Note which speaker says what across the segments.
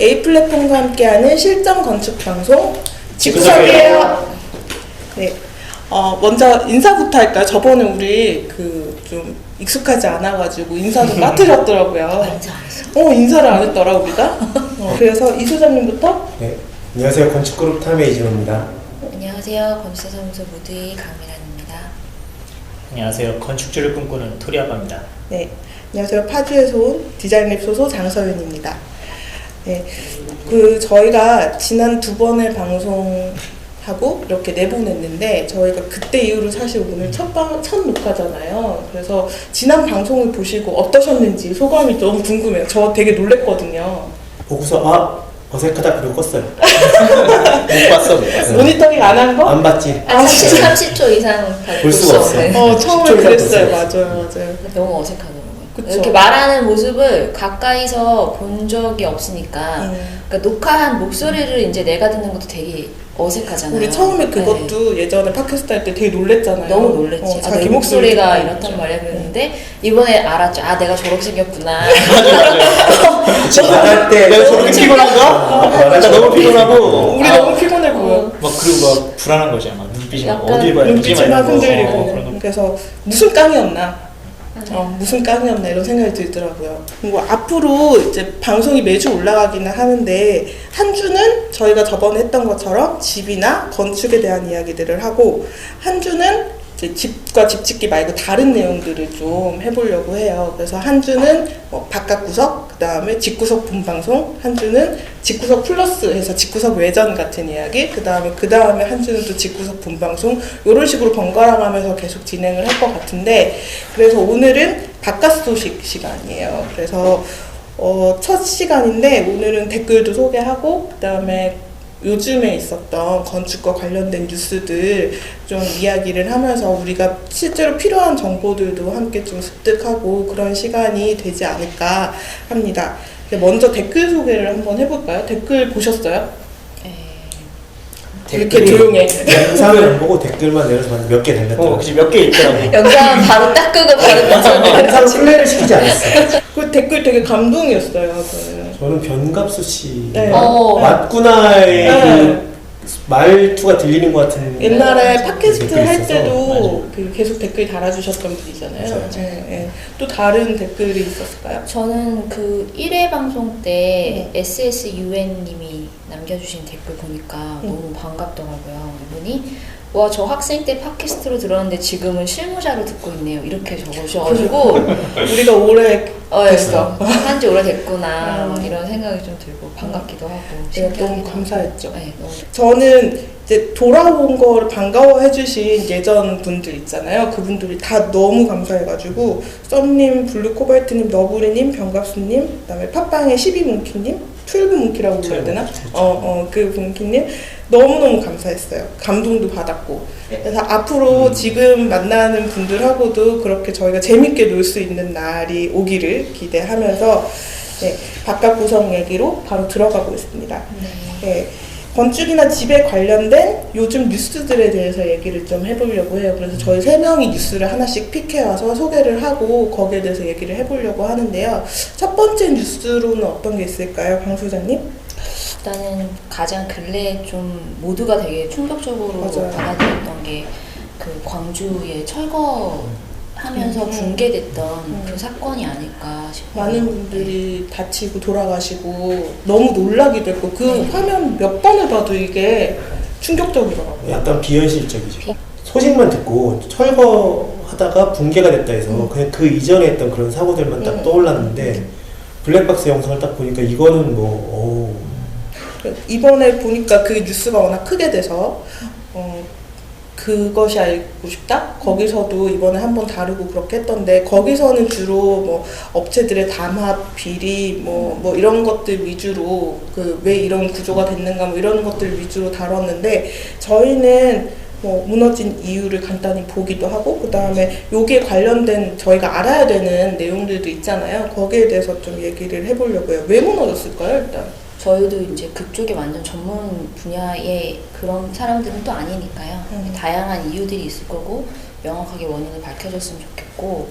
Speaker 1: A 플랫폼과 함께하는 실전 건축 방송 직구석이에요. 네, 먼저 인사부터 할까요? 저번에 우리 좀 익숙하지 않아가지고 인사 좀 빠뜨렸더라고요.
Speaker 2: 인사 안 했어?
Speaker 1: 인사를 안 했더라 우리가. 그래서 이 소장님부터.
Speaker 3: 네, 안녕하세요. 건축그룹 탐의 이진호입니다.
Speaker 2: 안녕하세요. 건축사무소 무드의 강미란입니다.
Speaker 4: 안녕하세요. 건축주를 꿈꾸는 토리아바입니다.
Speaker 1: 네, 안녕하세요. 파주에서 온 디자인랩 소소 장서윤입니다. 네, 저희가 지난 2번의 방송하고 이렇게 내보냈는데 저희가 그때 이후로 사실 오늘 첫 녹화잖아요. 그래서 지난 방송을 보시고 어떠셨는지 소감이 너무 궁금해요. 저 되게 놀랬거든요.
Speaker 3: 보고서 어색하다 그러고 껐어요.
Speaker 4: 못 봤어.
Speaker 1: 모니터링 안 한 거?
Speaker 3: 안 봤지.
Speaker 2: 30초 이상
Speaker 3: 볼 수가 없어요.
Speaker 1: 처음에 그랬어요. 맞아요.
Speaker 2: 너무 어색하더라고요.
Speaker 1: 그쵸.
Speaker 2: 이렇게 말하는 모습을 가까이서 본 적이 없으니까 그러니까 녹화한 목소리를 이제 내가 듣는 것도 되게 어색하잖아요.
Speaker 1: 우리 처음에 그것도 예전에 팟캐스트 할 때 되게 놀랬잖아요.
Speaker 2: 너무 놀랬지.
Speaker 1: 자기
Speaker 2: 내 목소리가
Speaker 1: 듣고
Speaker 2: 이렇단 말이야. 그랬는데 이번에 알았죠. 내가 저렇게 생겼구나.
Speaker 3: 말할 때
Speaker 4: 내가 저렇게 피곤한가? 나 너무 피곤하고
Speaker 1: 우리 너무 피곤해 보여.
Speaker 4: 막 그리고 막 불안한 거지. 막 눈빛이 막
Speaker 2: 약간
Speaker 4: 어딜 봐야
Speaker 1: 눈빛이 막 흔들리고.
Speaker 4: 그런 거.
Speaker 1: 그래서 무슨 깡이었나? 무슨 깡이었나 이런 생각이 들더라고요. 그리고 앞으로 이제 방송이 매주 올라가기는 하는데 한 주는 저희가 저번에 했던 것처럼 집이나 건축에 대한 이야기들을 하고 한 주는 이제 집과 집짓기 말고 다른 내용들을 좀 해보려고 해요. 그래서 한 주는 바깥 구석, 그 다음에 집구석 본방송, 한 주는 집구석 플러스 해서 집구석 외전 같은 이야기, 그 다음에 한 주는 또 집구석 본방송, 이런 식으로 번갈아가면서 계속 진행을 할 것 같은데, 그래서 오늘은 바깥 소식 시간이에요. 그래서 첫 시간인데 오늘은 댓글도 소개하고, 그 다음에 요즘에 있었던 건축과 관련된 뉴스들 좀 이야기를 하면서 우리가 실제로 필요한 정보들도 함께 좀 습득하고 그런 시간이 되지 않을까 합니다. 먼저 댓글 소개를 한번 해볼까요? 댓글 보셨어요? 이렇게 조용해.
Speaker 3: 영상을 안 보고 댓글만 내려서 몇 개 달렸더라고요.
Speaker 4: 그치 몇 개 있더라고.
Speaker 2: 영상은 바로 딱 끄고 바로 꽂잖아요.
Speaker 3: 영상 플레이를 시키지 않았어요.
Speaker 1: 그 댓글 되게 감동이었어요.
Speaker 3: 저는 변갑수 씨
Speaker 1: 네.
Speaker 3: 맞구나의
Speaker 1: 네.
Speaker 3: 그 말투가 들리는 것 같은.
Speaker 1: 옛날에
Speaker 3: 네,
Speaker 1: 팟캐스트
Speaker 3: 댓글이
Speaker 1: 할
Speaker 3: 있어서.
Speaker 1: 때도
Speaker 3: 맞아요.
Speaker 1: 계속 댓글 달아주셨던 분이잖아요.
Speaker 3: 맞아요.
Speaker 1: 또 다른 댓글이 있었을까요?
Speaker 2: 저는 그 1회 방송 때 SSUN님이 남겨주신 댓글 보니까 너무 반갑더라고요. 이분이 와, 저 학생 때 팟캐스트로 들었는데 지금은 실무자로 듣고 있네요. 이렇게 적으셔가지고
Speaker 1: 우리가 오래 됐어.
Speaker 2: 한지 오래됐구나 막 이런 생각이 좀 들고 반갑기도 하고
Speaker 1: 너무 감사했죠.
Speaker 2: 네, 너무.
Speaker 1: 저는 이제 돌아온 거를 반가워해주신 예전 분들 있잖아요. 그분들이 다 너무 감사해가지고 썸님, 블루코발트님, 너브리님, 병갑수님, 그다음에 팟빵의 12몽키님, 12몽키라고 불러야 되나? 그 몽키님 너무너무 감사했어요. 감동도 받았고. 그래서 앞으로 지금 만나는 분들하고도 그렇게 저희가 재밌게 놀 수 있는 날이 오기를 기대하면서 바깥 구성 얘기로 바로 들어가 보겠습니다. 건축이나 집에 관련된 요즘 뉴스들에 대해서 얘기를 좀 해보려고 해요. 그래서 저희 3명이 뉴스를 하나씩 픽해와서 소개를 하고 거기에 대해서 얘기를 해보려고 하는데요. 첫 번째 뉴스로는 어떤 게 있을까요, 강 소장님?
Speaker 2: 일단은 가장 근래 좀 모두가 되게 충격적으로
Speaker 1: 맞아요.
Speaker 2: 받아들였던 게 그 광주에 철거하면서 붕괴됐던 그 사건이 아닐까 싶어요.
Speaker 1: 많은 분들이 다치고 돌아가시고 너무 놀라기도 했고 그 화면 몇 번을 봐도 이게 충격적이더라고요.
Speaker 3: 약간 비현실적이죠. 소식만 듣고 철거하다가 붕괴가 됐다 해서 그냥 그 이전에 했던 그런 사고들만 딱 떠올랐는데 블랙박스 영상을 딱 보니까 이거는
Speaker 1: 이번에 보니까 그 뉴스가 워낙 크게 돼서 그것이 알고 싶다? 거기서도 이번에 한번 다루고 그렇게 했던데 거기서는 주로 업체들의 담합, 비리 이런 것들 위주로 왜 이런 구조가 됐는가 이런 것들 위주로 다뤘는데 저희는 무너진 이유를 간단히 보기도 하고 그 다음에 여기에 관련된 저희가 알아야 되는 내용들도 있잖아요. 거기에 대해서 좀 얘기를 해보려고 해요. 왜 무너졌을까요, 일단?
Speaker 2: 저희도 이제 그쪽에 완전 전문 분야의 그런 사람들은 또 아니니까요. 다양한 이유들이 있을 거고 명확하게 원인을 밝혀줬으면 좋겠고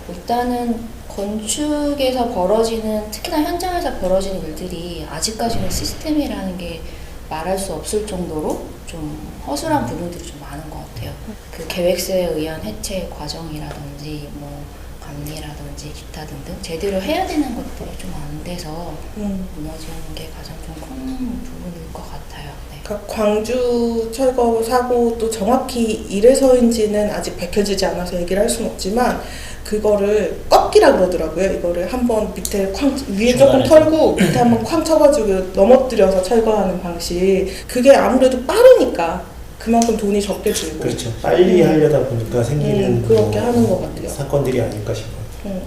Speaker 2: 일단은 건축에서 벌어지는, 특히나 현장에서 벌어지는 일들이 아직까지는 시스템이라는 게 말할 수 없을 정도로 좀 허술한 부분들이 좀 많은 것 같아요. 그 계획서에 의한 해체 과정이라든지 뭐 감리라든지 기타 등등 제대로 해야 되는 것들이 좀 안 돼서 무너지는 게 가장 좀 큰 부분일 것 같아요. 네.
Speaker 1: 그러니까 광주 철거 사고도 정확히 이래서인지는 아직 밝혀지지 않아서 얘기를 할 수는 없지만 그거를 꺾기라 그러더라고요. 이거를 한번 밑에 위에 조금
Speaker 4: 중간에서.
Speaker 1: 털고 밑에 한번 쾅 쳐가지고 넘어뜨려서 철거하는 방식. 그게 아무래도 빠르니까 그만큼 돈이 적게 들고.
Speaker 3: 그렇죠. 빨리 하려다 보니까 생기는
Speaker 1: 그렇게 하는 것 같아요.
Speaker 3: 사건들이 아닐까 싶어요.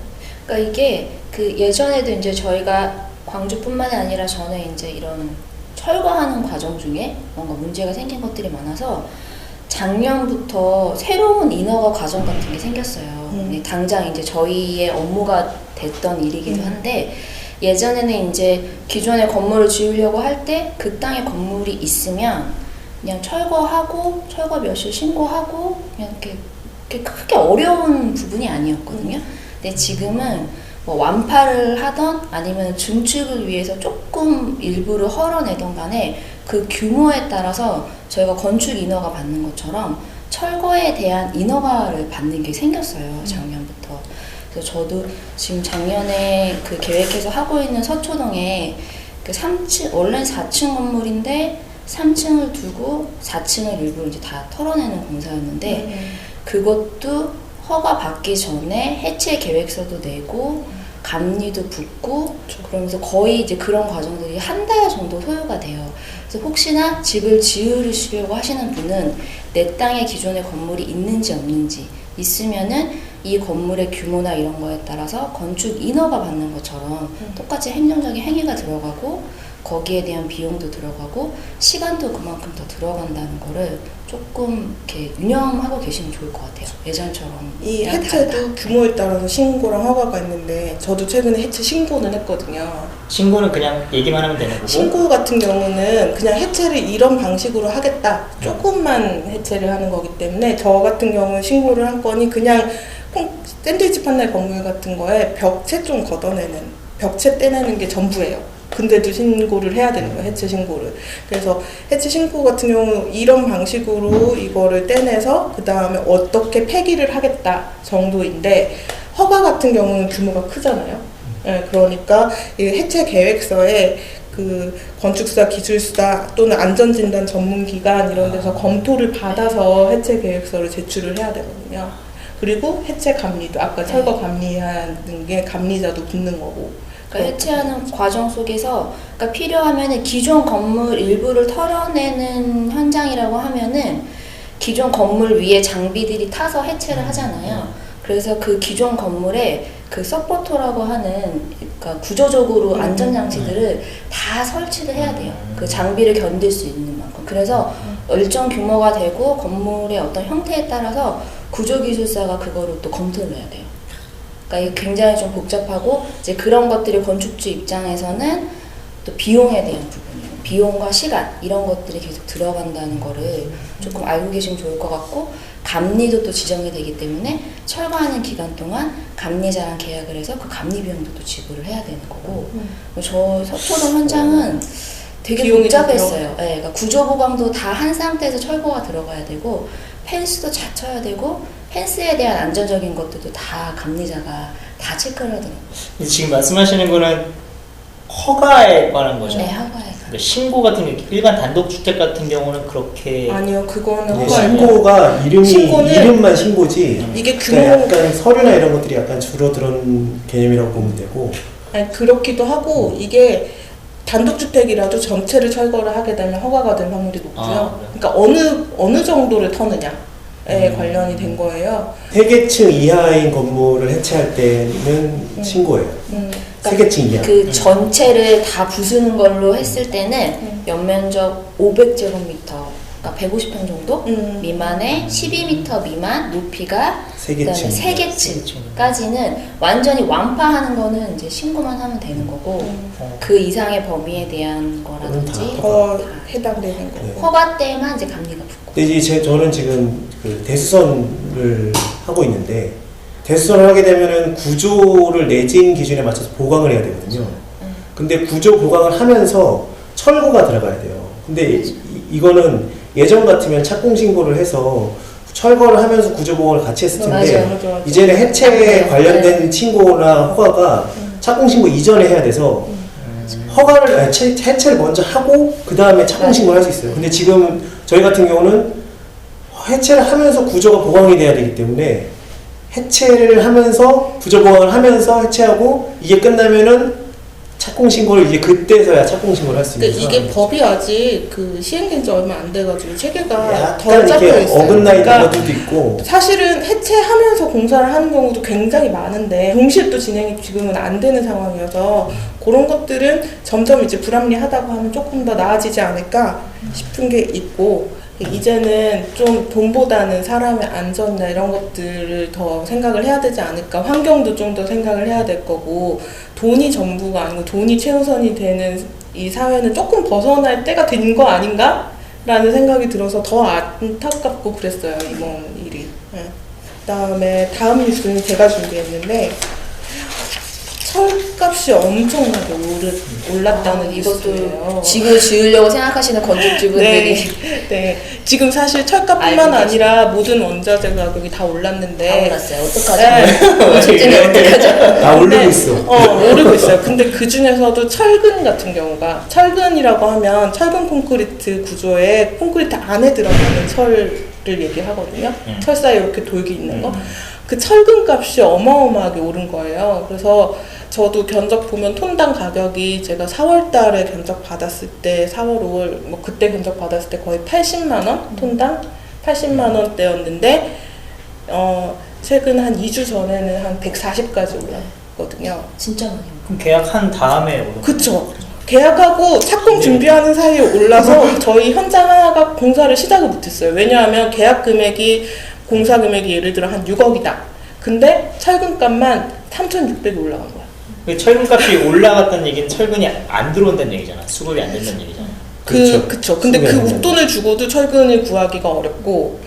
Speaker 2: 그러니까 이게 그 예전에도 이제 저희가 광주뿐만이 아니라 전에 이제 이런 철거하는 과정 중에 뭔가 문제가 생긴 것들이 많아서 작년부터 새로운 인허가 과정 같은 게 생겼어요. 근데 당장 이제 저희의 업무가 됐던 일이기도 한데 예전에는 이제 기존의 건물을 지으려고 할 때 그 땅에 건물이 있으면 그냥 철거하고 철거 몇실 신고하고 그냥 이렇게 크게 어려운 부분이 아니었거든요. 근데 지금은 뭐 완파를 하던 아니면 증축을 위해서 조금 일부를 헐어내던 간에 그 규모에 따라서 저희가 건축 인허가 받는 것처럼 철거에 대한 인허가를 받는 게 생겼어요. 작년부터. 그래서 저도 지금 작년에 그 계획해서 하고 있는 서초동에 그 3층, 원래는 4층 건물인데 3층을 두고 4층을 일부 이제 다 털어내는 공사였는데 그것도 허가 받기 전에 해체 계획서도 내고 감리도 붙고 그러면서 거의 이제 그런 과정들이 한 달 정도 소요가 돼요. 그래서 혹시나 집을 지으시려고 하시는 분은 내 땅에 기존의 건물이 있는지 없는지 있으면은 이 건물의 규모나 이런 거에 따라서 건축 인허가 받는 것처럼 똑같이 행정적인 행위가 들어가고 거기에 대한 비용도 들어가고 시간도 그만큼 더 들어간다는 거를 조금 이렇게 유념하고 계시면 좋을 것 같아요. 예전처럼.
Speaker 1: 이
Speaker 2: 그냥
Speaker 1: 해체도
Speaker 2: 다르다.
Speaker 1: 규모에 따라서 신고랑 허가가 있는데 저도 최근에 해체 신고는 했거든요.
Speaker 4: 신고는 그냥 얘기만 하면 되는 거고.
Speaker 1: 신고 같은 경우는 그냥 해체를 이런 방식으로 하겠다. 조금만 해체를 하는 거기 때문에 저 같은 경우는 신고를 한 건이 그냥 샌드위치 판넬 건물 같은 거에 벽체 좀 걷어내는, 벽체 떼내는 게 전부예요. 근데도 신고를 해야 되는 거예요. 해체 신고를. 그래서 해체 신고 같은 경우 이런 방식으로 이거를 떼내서 그 다음에 어떻게 폐기를 하겠다 정도인데 허가 같은 경우는 규모가 크잖아요. 네, 그러니까 이 해체 계획서에 그 건축사, 기술사 또는 안전진단 전문기관 이런 데서 검토를 받아서 해체 계획서를 제출을 해야 되거든요. 그리고 해체 감리도 아까 철거 감리하는 게 감리자도 붙는 거고.
Speaker 2: 그러니까 해체하는 과정 속에서 그러니까 필요하면은 기존 건물 일부를 털어내는 현장이라고 하면은 기존 건물 위에 장비들이 타서 해체를 하잖아요. 그래서 그 기존 건물에 그 서포터라고 하는 그러니까 구조적으로 안전장치들을 다 설치를 해야 돼요. 그 장비를 견딜 수 있는 만큼. 그래서 일정 규모가 되고 건물의 어떤 형태에 따라서 구조기술사가 그거를 또 검토를 해야 돼요. 그러니까 이게 굉장히 좀 복잡하고 이제 그런 것들이 건축주 입장에서는 또 비용에 대한 부분이에요. 비용과 시간 이런 것들이 계속 들어간다는 거를 조금 알고 계시면 좋을 것 같고 감리도 또 지정이 되기 때문에 철거하는 기간 동안 감리자랑 계약을 해서 그 감리 비용도 또 지불을 해야 되는 거고 저 서초동 현장은 되게
Speaker 1: 비용이
Speaker 2: 복잡했어요. 네, 그러니까 구조보강도 다 한 상태에서 철거가 들어가야 되고 펜스도 갖춰야 되고 펜스에 대한 안전적인 것들도 다 감리자가 다 체크를 하더라고요.
Speaker 4: 근데 지금 말씀하시는 거는 허가에 관한 거죠?
Speaker 2: 네, 허가에.
Speaker 4: 그러니까 신고 같은 게 일반 단독주택 같은 경우는 그렇게
Speaker 1: 아니요, 그거는
Speaker 3: 네,
Speaker 1: 허가
Speaker 3: 신고가
Speaker 1: 신고는
Speaker 3: 이름만 신고지.
Speaker 1: 이게 규모
Speaker 3: 그러니까 약간 서류나 이런 것들이 약간 줄어드는 개념이라고 보면 되고.
Speaker 1: 아니, 그렇기도 하고 이게 단독주택이라도 전체를 철거를 하게 되면 허가가 될 확률이 높고요.
Speaker 4: 아, 네.
Speaker 1: 그러니까 어느 정도를 터느냐에 관련이 된 거예요.
Speaker 3: 3개층 이하인 건물을 해체할 때는 신고예요.
Speaker 2: 그러니까
Speaker 3: 3개층 이하.
Speaker 2: 그 전체를 다 부수는 걸로 했을 때는 연면적 500제곱미터, 그러니까 150평 정도 미만에 12m 미만, 높이가 그다음에 3개층까지는 완전히 완파하는 거는 이제 신고만 하면 되는 거고 그 이상의 범위에 대한 거라든지
Speaker 1: 더 해당되는 거.
Speaker 3: 네.
Speaker 2: 허가 때만 이제 감리가 붙고.
Speaker 3: 근데 이제 저는 지금 그 대수선을 하고 있는데 대수선을 하게 되면은 구조를 내진 기준에 맞춰서 보강을 해야 되거든요. 근데 구조 보강을 하면서 철거가 들어가야 돼요. 근데 이거는 예전 같으면 착공 신고를 해서 철거를 하면서 구조 보강을 같이 했을 텐데
Speaker 1: 맞아.
Speaker 3: 이제는 해체에 관련된 신고나 허가가 착공 신고 이전에 해야 돼서 허가를 해체를 먼저 하고 그 다음에 착공 신고를 할 수 있어요. 근데 지금 저희 같은 경우는 해체를 하면서 구조가 보강이 돼야 되기 때문에 해체를 하면서 구조 보강을 하면서 해체하고 이게 끝나면은 착공 신고를 이제 그때서야 착공 신고를 할 수 있는.
Speaker 1: 그러니까 이게 법이 아직 그 시행된 지 얼마 안 돼가지고 체계가 덜
Speaker 3: 약간
Speaker 1: 잡혀
Speaker 3: 이렇게
Speaker 1: 있어요.
Speaker 3: 어긋나 있는
Speaker 1: 그러니까
Speaker 3: 것들도 있고.
Speaker 1: 사실은 해체하면서 공사를 하는 경우도 굉장히 많은데 동시에 또 진행이 지금은 안 되는 상황이어서 그런 것들은 점점 이제 불합리하다고 하면 조금 더 나아지지 않을까 싶은 게 있고, 이제는 좀 돈보다는 사람의 안전이나 이런 것들을 더 생각을 해야 되지 않을까. 환경도 좀 더 생각을 해야 될 거고, 돈이 전부가 아니고 돈이 최우선이 되는 이 사회는 조금 벗어날 때가 된 거 아닌가? 라는 생각이 들어서 더 안타깝고 그랬어요, 이번 일이. 네. 그다음에 다음 뉴스는 제가 준비했는데 철값이 엄청나게 올랐다는
Speaker 2: 이것도
Speaker 1: 뉴스예요.
Speaker 2: 집을 지으려고 생각하시는 건축주분들이
Speaker 1: 네. 지금 사실 철값뿐만
Speaker 2: 알고
Speaker 1: 아니라 모든 원자재 가격이 다 올랐는데
Speaker 2: 다 올랐어요. 어떡하죠?
Speaker 1: 네.
Speaker 2: 건축주는 어떡하죠?
Speaker 3: 다 오르고
Speaker 1: 근데,
Speaker 3: 있어.
Speaker 1: 오르고 있어요. 근데 그 중에서도 철근 같은 경우가, 철근이라고 하면 철근 콘크리트 구조에 콘크리트 안에 들어가는 철을 얘기하거든요. 철사에 이렇게 돌기 있는 거. 그 철근 값이 어마어마하게 오른 거예요. 그래서 저도 견적 보면 톤당 가격이 제가 4월 달에 견적 받았을 때 4월, 5월 뭐 그때 견적 받았을 때 거의 80만 원 톤당 80만 원대였는데 최근 한 2주 전에는 한 140까지 올랐거든요.
Speaker 2: 진짜 많이
Speaker 4: 그럼 계약한 다음에 오른
Speaker 1: 그쵸. 계약하고 착공 준비하는 사이에 올라서 저희 현장 하나가 공사를 시작을 못했어요. 왜냐하면 계약 금액이, 공사 금액이 예를 들어 한 6억이다. 근데 철근값만 3,600이 올라간 거야.
Speaker 4: 그 철근값이 올라갔다는 얘기는 철근이 안 들어온다는 얘기잖아. 수급이 안 된다는 얘기잖아.
Speaker 1: 그쵸. 근데 그 웃돈을 주고도 철근을 구하기가 어렵고,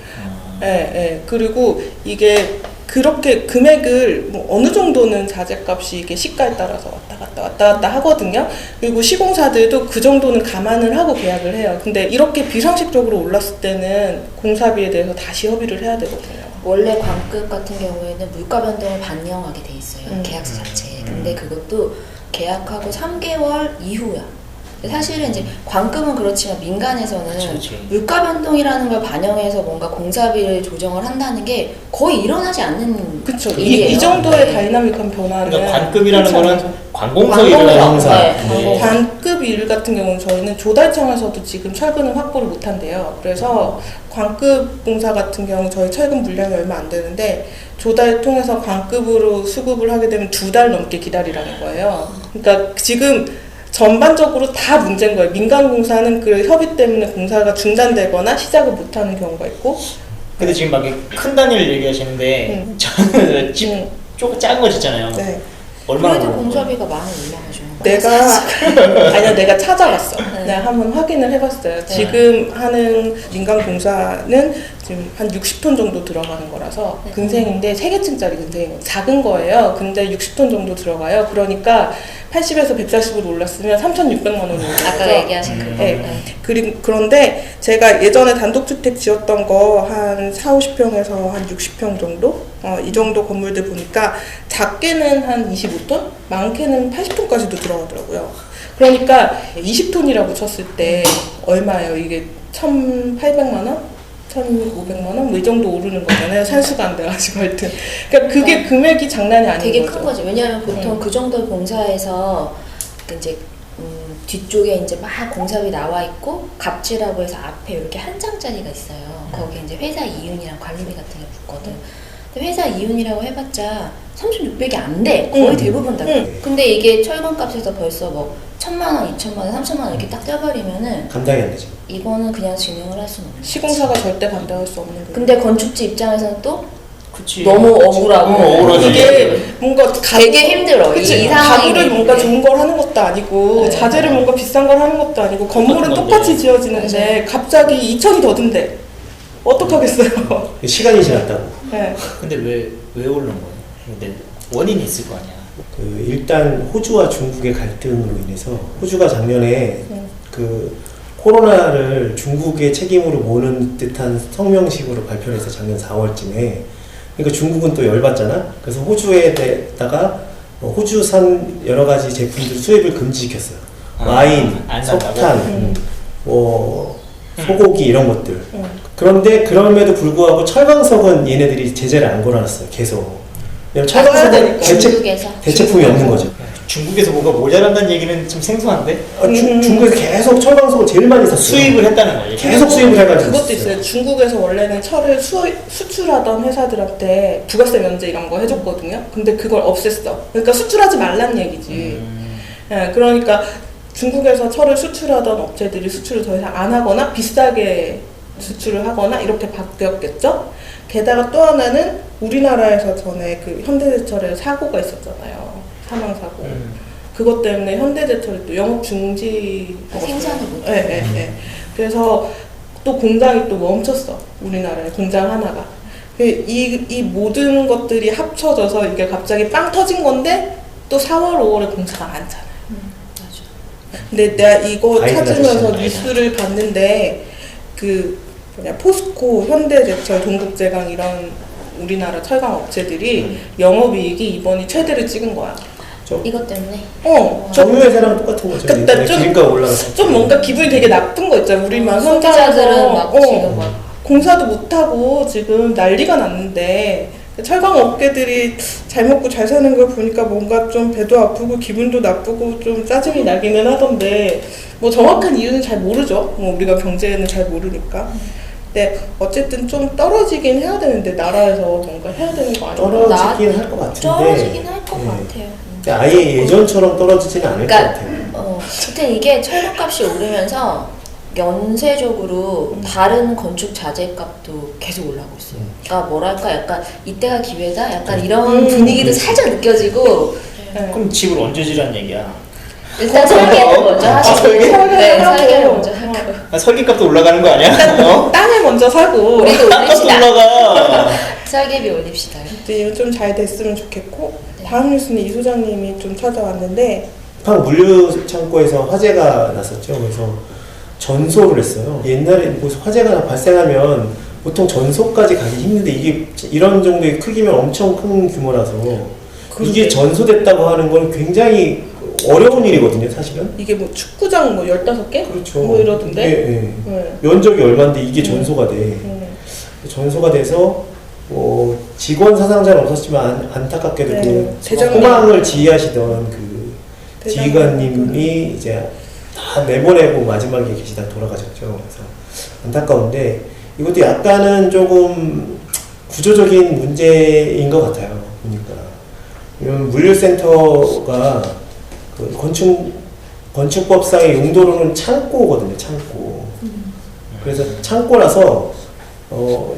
Speaker 1: 그리고 이게 그렇게 금액을 뭐 어느 정도는 자재값이 이게 시가에 따라서 왔다 갔다 하거든요. 그리고 시공사들도 그 정도는 감안을 하고 계약을 해요. 근데 이렇게 비상식적으로 올랐을 때는 공사비에 대해서 다시 협의를 해야 되거든요.
Speaker 2: 원래 관급 같은 경우에는 물가 변동을 반영하게 돼 있어요. 계약서 자체에. 근데 그것도 계약하고 3개월 이후야. 사실은 이제 관급은 그렇지만 민간에서는
Speaker 4: 그치.
Speaker 2: 물가 변동이라는 걸 반영해서 뭔가 공사비를 조정을 한다는 게 거의 일어나지 않는
Speaker 1: 그쵸.
Speaker 2: 일이에요.
Speaker 1: 이 정도의
Speaker 2: 네.
Speaker 1: 다이나믹한 변화는.
Speaker 4: 그러니까 관급이라는
Speaker 1: 그렇지
Speaker 4: 거는
Speaker 1: 않아요.
Speaker 4: 관공서 일을 하는
Speaker 2: 관공서.
Speaker 4: 사람.
Speaker 2: 네, 관공서.
Speaker 1: 관급 일 같은 경우는 저희는 조달청에서도 지금 철근을 확보를 못한대요. 그래서 관급 공사 같은 경우 저희 철근 물량이 얼마 안 되는데 조달 통해서 관급으로 수급을 하게 되면 2달 넘게 기다리라는 거예요. 그러니까 지금 전반적으로 다 문제인 거예요. 민간 공사는 그 협의 때문에 공사가 중단되거나 시작을 못하는 경우가 있고.
Speaker 4: 근데 지금 막 큰 단위를 얘기하시는데 저는 집 작은 거 짓잖아요.
Speaker 1: 네.
Speaker 4: 얼마나
Speaker 2: 그래도
Speaker 4: 오른 거예요?
Speaker 2: 공사비가 많이 올라가죠.
Speaker 1: 내가 찾아봤어. 내가 한번 확인을 해봤어요. 지금 하는 민간 공사는 지금 한 60톤 정도 들어가는 거라서 근생인데 3개층짜리 근생이에요. 작은 거예요. 근데 60톤 정도 들어가요. 그러니까 80에서 140으로 올랐으면 3,600만 원이 올랐죠.
Speaker 2: 아까 얘기하신 그거.
Speaker 1: 네. 그런데 제가 예전에 단독주택 지었던 거 한 4, 50평에서 한 60평 정도? 이 정도 건물들 보니까 작게는 한 25톤? 많게는 80톤까지도 들어가더라고요. 그러니까 20톤이라고 쳤을 때 얼마예요? 이게 1,800만 원? 1,500만 원? 뭐 이 정도 오르는 거잖아요. 산수가 안 돼가지고 하여튼. 그러니까 그게 금액이 장난이 아닌
Speaker 2: 되게
Speaker 1: 거죠.
Speaker 2: 큰 거죠. 왜냐하면 보통 그 정도 공사에서 이제 뒤쪽에 이제 막 공사비 나와 있고 갑질하고 해서 앞에 이렇게 한 장짜리가 있어요. 거기에 이제 회사 이윤이랑 관리비 같은 게 붙거든. 근데 회사 이윤이라고 해봤자 3,600이 안 돼. 거의 대부분 다. 근데 이게 철근값에서 벌써 뭐 1,000만 원, 2,000만 원, 3,000만 원 이렇게 딱 떼버리면은
Speaker 3: 감당이 안 되죠.
Speaker 2: 이거는 그냥 진행을 할 수는 없는
Speaker 1: 시공사가 절대 감당할 수 없는 거예요.
Speaker 2: 근데 건축주 입장에서는 또
Speaker 4: 그치.
Speaker 2: 너무 억울하고
Speaker 4: 억울하지.
Speaker 1: 이게 뭔가
Speaker 2: 되게 힘들어.
Speaker 1: 그치?
Speaker 2: 이 상황이
Speaker 1: 가구를 뭔가 좋은 걸 하는 것도 아니고 자재를 뭔가 비싼 걸 하는 것도 아니고 건물은
Speaker 4: 건데.
Speaker 1: 똑같이 지어지는데 갑자기 2천이 더 든대. 어떡하겠어요.
Speaker 3: 시간이 지났다고.
Speaker 1: 네.
Speaker 4: 근데 왜 오른 거예요? 근데 원인이 있을 거 아니야.
Speaker 3: 그 일단 호주와 중국의 갈등으로 인해서 호주가 작년에 그 코로나를 중국의 책임으로 모는 듯한 성명식으로 발표를 해서 작년 4월쯤에 그러니까 중국은 또 열받잖아. 그래서 호주에다가 호주산 여러 가지 제품들 수입을 금지시켰어요. 와인,
Speaker 4: 안 산다고?
Speaker 3: 석탄, 뭐 소고기 이런 것들. 그런데 그럼에도 불구하고 철강석은 얘네들이 제재를 안 걸어놨어요. 계속. 왜냐면 철강석은
Speaker 2: 중국에서?
Speaker 3: 대체품이 없는 거죠.
Speaker 4: 중국에서 뭐가 모자란다는 얘기는 좀 생소한데?
Speaker 3: 중국에서 계속 철강석을 제일 많이 샀어요.
Speaker 4: 수입을 했다는 거예요.
Speaker 3: 계속 수입을 해가지고
Speaker 1: 그것도 있어요. 중국에서 원래는 철을 수출하던 회사들한테 부가세 면제 이런 거 해줬거든요. 근데 그걸 없앴어. 그러니까 수출하지 말란 얘기지. 예, 그러니까 중국에서 철을 수출하던 업체들이 수출을 더 이상 안 하거나 비싸게 수출을 하거나 이렇게 바뀌었겠죠. 게다가 또 하나는 우리나라에서 전에 그 현대제철에 사고가 있었잖아요. 사망사고. 그것 때문에 현대제철이 또 영업 중지
Speaker 2: 생산을 못
Speaker 1: 예, 예, 예. 그래서 또 공장이 또 멈췄어. 우리나라에 공장 하나가. 이 모든 것들이 합쳐져서 이게 갑자기 빵 터진 건데 또 4월, 5월에 공사가 많잖아요.
Speaker 2: 맞아.
Speaker 1: 근데 내가 이거
Speaker 3: 아이들
Speaker 1: 찾으면서
Speaker 3: 아저씨.
Speaker 1: 뉴스를 봤는데 그 뭐냐 포스코, 현대제철, 동국제강 이런 우리나라 철강 업체들이 영업이익이 이번이 최대를 찍은 거야.
Speaker 2: 이것 때문에?
Speaker 3: 정유회사랑 똑같은 거죠.
Speaker 1: 그러니까
Speaker 3: 이번에
Speaker 1: 좀-
Speaker 3: 기름값 올라갔을
Speaker 1: 좀
Speaker 3: 때.
Speaker 1: 뭔가 기분이 되게 나쁜 거 있잖아. 우리만
Speaker 2: 소비자들은 막 지금 막
Speaker 1: 공사도 못하고 지금 난리가 났는데 철강 업계들이 잘 먹고 잘 사는 걸 보니까 뭔가 좀 배도 아프고 기분도 나쁘고 좀 짜증이 나기는 하던데 뭐 정확한 이유는 잘 모르죠. 뭐 우리가 경제는 잘 모르니까. 근데 어쨌든 좀 떨어지긴 해야 되는데 나라에서 뭔가 해야 되는 거 아니야?
Speaker 3: 떨어지긴 할 것 같은데.
Speaker 2: 떨어지긴 할 것
Speaker 3: 예.
Speaker 2: 같아요.
Speaker 3: 근데 아예 예전처럼 떨어지지는 않을 것
Speaker 2: 그러니까
Speaker 3: 같아요.
Speaker 2: 하여튼 이게 철강값이 오르면서 연쇄적으로 다른 건축 자재값도 계속 올라오고 있어요. 그러니까 뭐랄까 약간 이때가 기회다 약간 이런 분위기도 살짝 느껴지고
Speaker 1: 네.
Speaker 4: 그럼 집을 언제 지라는 얘기야?
Speaker 2: 일단 설계를 먼저 하시고
Speaker 4: 설계?
Speaker 2: 네,
Speaker 1: 하고.
Speaker 2: 설계를 먼저 하고
Speaker 4: 아, 설계값도 올라가는 거 아니야?
Speaker 1: 땅을 먼저 사고
Speaker 2: 우리도
Speaker 4: 땅값도
Speaker 2: 올립시다.
Speaker 4: 올라가.
Speaker 2: 설계비 올립시다.
Speaker 1: 좀 잘 됐으면 좋겠고 다음 뉴스는 이 소장님이 좀 찾아왔는데
Speaker 3: 방 물류 창고에서 화재가 났었죠. 그래서 전소를 했어요. 옛날에 뭐 화재가 발생하면 보통 전소까지 가기 힘든데 이게 이런 정도의 크기면 엄청 큰 규모라서 이게 전소됐다고 하는 건 굉장히 어려운 일이거든요, 사실은.
Speaker 1: 이게 뭐 축구장 뭐 15개?
Speaker 3: 그렇죠.
Speaker 1: 뭐 이러던데?
Speaker 3: 예, 예.
Speaker 1: 네.
Speaker 3: 면적이 얼마인데 이게 전소가 돼. 전소가 돼서 직원 사상자는 없었지만 안타깝게도
Speaker 1: 네.
Speaker 3: 그
Speaker 1: 대장님.
Speaker 3: 소방을 지휘하시던 그
Speaker 1: 대장님.
Speaker 3: 지휘관님이 이제 다 내보내고 마지막에 계시다 돌아가셨죠. 그래서 안타까운데 이것도 약간은 조금 구조적인 문제인 것 같아요. 보니까 이런 물류센터가 그 건축법상의 용도로는 창고거든요. 창고. 그래서 창고라서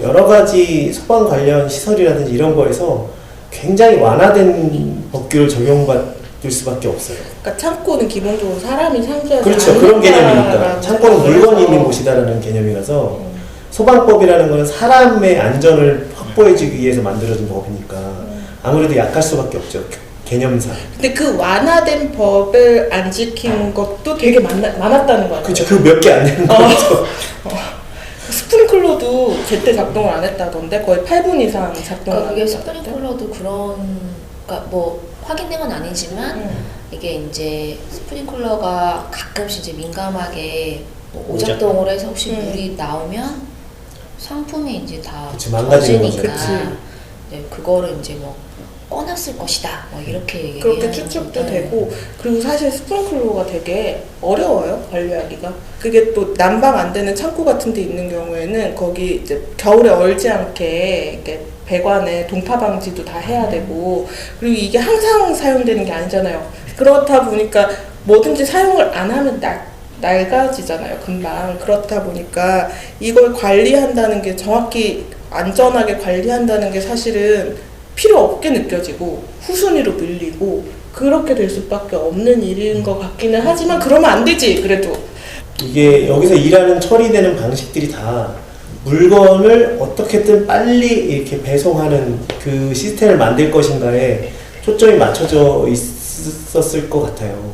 Speaker 3: 여러 가지 소방 관련 시설이라든지 이런 거에서 굉장히 완화된 법규를 적용받을 수밖에 없어요.
Speaker 1: 그러니까 창고는 기본적으로 사람이 상주하지
Speaker 3: 그렇죠. 그런 개념이니까.
Speaker 1: 않는다라고
Speaker 3: 창고는
Speaker 1: 생각을
Speaker 3: 물건이
Speaker 1: 해서.
Speaker 3: 있는 곳이다라는 개념이라서 소방법이라는 거는 사람의 안전을 확보해주기 위해서 만들어진 법이니까 아무래도 약할 수밖에 없죠. 개념상.
Speaker 1: 근데 그 완화된 법을 안 지킨 것도 되게 많았다는 거예요.
Speaker 3: 그렇죠. 그 몇 개 안 되는 거죠.
Speaker 1: 스프링클러도 제때 작동을 안 했다던데 거의 8분 이상 작동을
Speaker 2: 그러니까
Speaker 1: 안
Speaker 2: 그게
Speaker 1: 했다던데.
Speaker 2: 스프링클러도 그런 그러니까 뭐 확인된 건 아니지만 이게 이제 스프링클러가 가끔씩 이제 민감하게 뭐 오작동을 해서 혹시 물이 나오면 상품이 이제 다
Speaker 3: 그치, 망가지는
Speaker 2: 젖으니까
Speaker 1: 거죠.
Speaker 2: 네, 그거를 이제 뭐 꺼놨을 것이다 뭐 이렇게
Speaker 1: 그렇게
Speaker 2: 얘기하는
Speaker 1: 추측도
Speaker 2: 건데.
Speaker 1: 되고 그리고 사실 스프링클러가 되게 어려워요 관리하기가. 그게 또 난방 안 되는 창고 같은 데 있는 경우에는 거기 이제 겨울에 얼지 않게 이렇게 배관에 동파 방지도 다 해야 되고 그리고 이게 항상 사용되는 게 아니잖아요. 그렇다 보니까 뭐든지 사용을 안 하면 낡아지잖아요 금방. 그렇다 보니까 이걸 관리한다는 게 정확히 안전하게 관리한다는 게 사실은 필요 없게 느껴지고 후순위로 밀리고 그렇게 될 수밖에 없는 일인 것 같기는 하지만 그러면 안 되지. 그래도
Speaker 3: 이게 여기서 일하는 처리되는 방식들이 다 물건을 어떻게든 빨리 이렇게 배송하는 그 시스템을 만들 것인가에 초점이 맞춰져 있었을 것 같아요.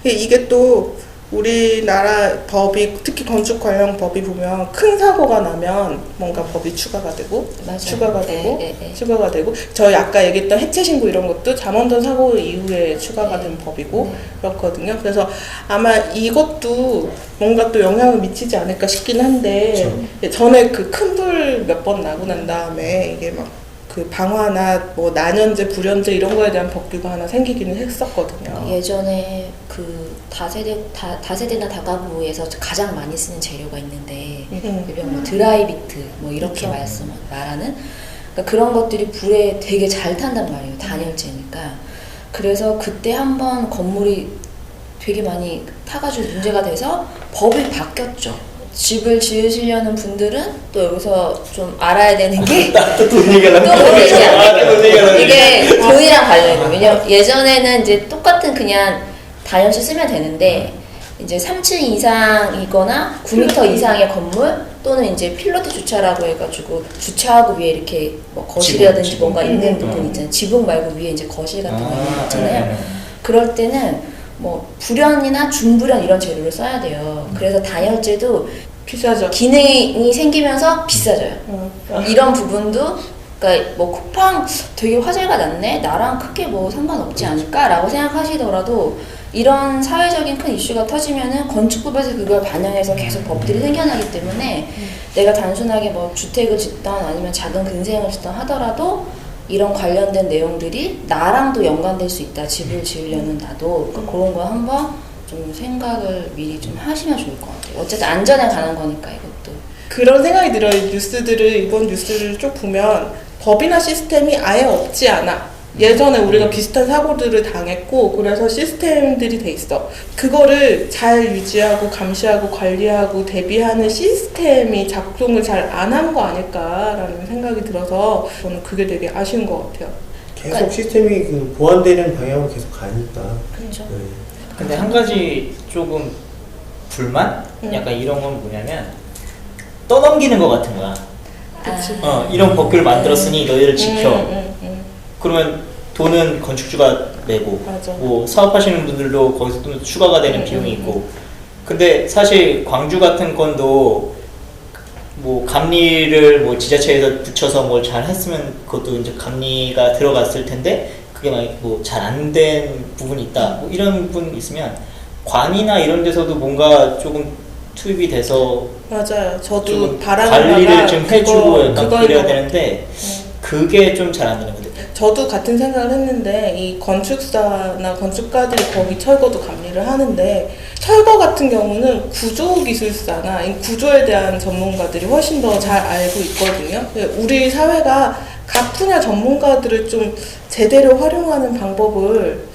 Speaker 1: 이게 또 우리나라 법이 특히 건축 관련 법이 보면 큰 사고가 나면 뭔가 법이 추가가 되고
Speaker 2: 맞아요.
Speaker 1: 추가가 되고
Speaker 2: 네.
Speaker 1: 추가가 되고 저희 아까 얘기했던 해체 신고 이런 것도 잠원전 사고 이후에 추가가 된 법이고 그렇거든요. 그래서 아마 이것도 뭔가 또 영향을 미치지 않을까 싶긴 한데 전에 그 큰 불 몇 번 나고 난 다음에 이게 막 그 방화나 뭐 난연제, 불연제 이런 거에 대한 법규가 하나 생기기는 했었거든요.
Speaker 2: 예전에 그 다세대나 다가구에서 가장 많이 쓰는 재료가 있는데 일명 뭐 드라이비트 뭐 이렇게
Speaker 1: 그렇죠.
Speaker 2: 말하는 그러니까 그런 것들이 불에 되게 잘 탄단 말이에요. 단열재니까. 그래서 그때 한번 건물이 되게 많이 타가지고 문제가 돼서 법이 바뀌었죠. 집을 지으시려는 분들은 또 여기서 좀 알아야 되는 게
Speaker 3: 돈 얘기하려고
Speaker 2: 이게 돈이랑 관련해요. 왜냐면 예전에는 이제 똑같은 그냥 단열재 쓰면 되는데 이제 3층 이상이거나 9m 이상의 건물 또는 이제 필로티 주차라고 해가지고 주차하고 위에 이렇게 뭐 거실이라든지
Speaker 4: 지붕.
Speaker 2: 뭔가 있는 부분 있잖아요. 지붕 말고 위에 이제 거실 같은 거 있잖아요. 그럴 때는 뭐 불연이나 중불연 이런 재료를 써야 돼요. 그래서 단열재도
Speaker 1: 비싸죠.
Speaker 2: 기능이 생기면서 비싸져요. 이런 부분도 그러니까 뭐 쿠팡 되게 화제가 났네. 나랑 크게 뭐 상관없지 않을까라고 생각하시더라도 이런 사회적인 큰 이슈가 터지면은 건축법에서 그걸 반영해서 계속 법들이 생겨나기 때문에 내가 단순하게 뭐 주택을 짓던 아니면 작은 근생을 짓던 하더라도 이런 관련된 내용들이 나랑도 연관될 수 있다. 집을 지으려는 나도. 그러니까 그런 거 한번 좀 생각을 미리 좀 하시면 좋을 것 같아요. 어쨌든 안전에 관한 거니까 이것도.
Speaker 1: 그런 생각이 들어요. 이번 뉴스를 쭉 보면 법이나 시스템이 아예 없지 않아. 예전에 우리가 비슷한 사고들을 당했고 그래서 시스템들이 돼 있어. 그거를 잘 유지하고 감시하고 관리하고 대비하는 시스템이 작동을 잘 안 한 거 아닐까라는 생각이 들어서 저는 그게 되게 아쉬운 것 같아요.
Speaker 3: 계속 시스템이 그 보완되는 방향으로 계속 가니까.
Speaker 2: 그렇죠.
Speaker 3: 네.
Speaker 4: 근데 한 가지 조금 불만? 약간 이런 건 뭐냐면 떠넘기는 것 같은 거야.
Speaker 1: 그치.
Speaker 4: 이런 법규를 만들었으니 너희를 지켜. 그러면 돈은 건축주가 내고
Speaker 1: 맞아.
Speaker 4: 뭐 사업하시는 분들도 거기서 또 추가가 되는 비용이 있고 근데 사실 광주 같은 건도 뭐 감리를 뭐 지자체에서 붙여서 뭘 잘 했으면 그것도 이제 감리가 들어갔을 텐데 그게 막 뭐 잘 안 된 부분이 있다 뭐 이런 부분이 있으면 관이나 이런 데서도 뭔가 조금 투입이 돼서
Speaker 1: 맞아요. 저도
Speaker 4: 좀
Speaker 1: 바라는
Speaker 4: 관리를 좀 해주고 약간
Speaker 1: 그거인
Speaker 4: 그래야
Speaker 1: 것
Speaker 4: 되는데 그게 좀 잘 안 되는 거거든요.
Speaker 1: 저도 같은 생각을 했는데 이 건축사나 건축가들이 거기 철거도 감리를 하는데 철거 같은 경우는 구조기술사나 이 구조에 대한 전문가들이 훨씬 더 잘 알고 있거든요. 우리 사회가 각 분야 전문가들을 좀 제대로 활용하는 방법을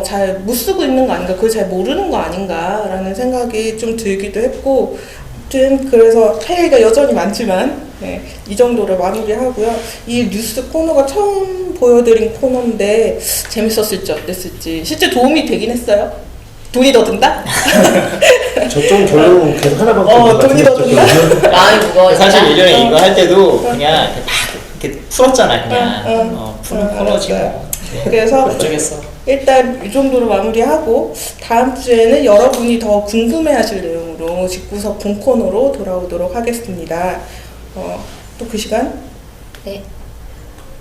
Speaker 1: 잘 못 쓰고 있는 거 아닌가, 그걸 잘 모르는 거 아닌가라는 생각이 좀 들기도 했고, 아무튼 그래서 할 얘기가 여전히 많지만 이 정도로 마무리하고요. 이 뉴스 코너가 처음 보여드린 코너인데 재밌었을지 어땠을지 실제 도움이 되긴 했어요. 돈이 더 든다?
Speaker 3: 저쪽 결론은 계속 하나밖에
Speaker 1: 돈이 더 든다?
Speaker 2: 마음이 무거워진다.
Speaker 4: 사실 예전에 이거 할 때도 그냥 이렇게 막 이렇게 풀었잖아 그냥 푸는 코너지 뭐.
Speaker 1: 그래서
Speaker 4: 어쩌겠어.
Speaker 1: 일단 이 정도로 마무리하고 다음 주에는 여러분이 더 궁금해하실 내용으로 집구석 본코너로 돌아오도록 하겠습니다. 또 그 시간
Speaker 2: 네.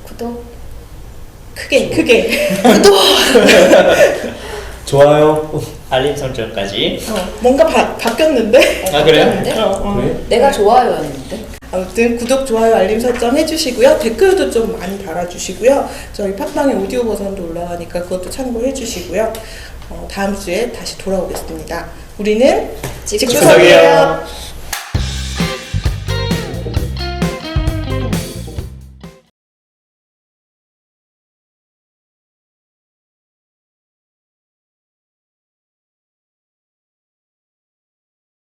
Speaker 2: 구독.
Speaker 1: 크게
Speaker 3: 좋아요.
Speaker 4: 알림 설정까지.
Speaker 1: 뭔가 바뀌었는데?
Speaker 4: 아 그래요?
Speaker 3: 그래?
Speaker 2: 내가 좋아요였는데.
Speaker 1: 아무튼 구독, 좋아요, 알림 설정 해주시고요. 댓글도 좀 많이 달아주시고요. 저희 팟빵에 오디오 버전도 올라가니까 그것도 참고해주시고요. 다음 주에 다시 돌아오겠습니다. 우리는
Speaker 2: 집구석이에요.
Speaker 1: 집구석이에요.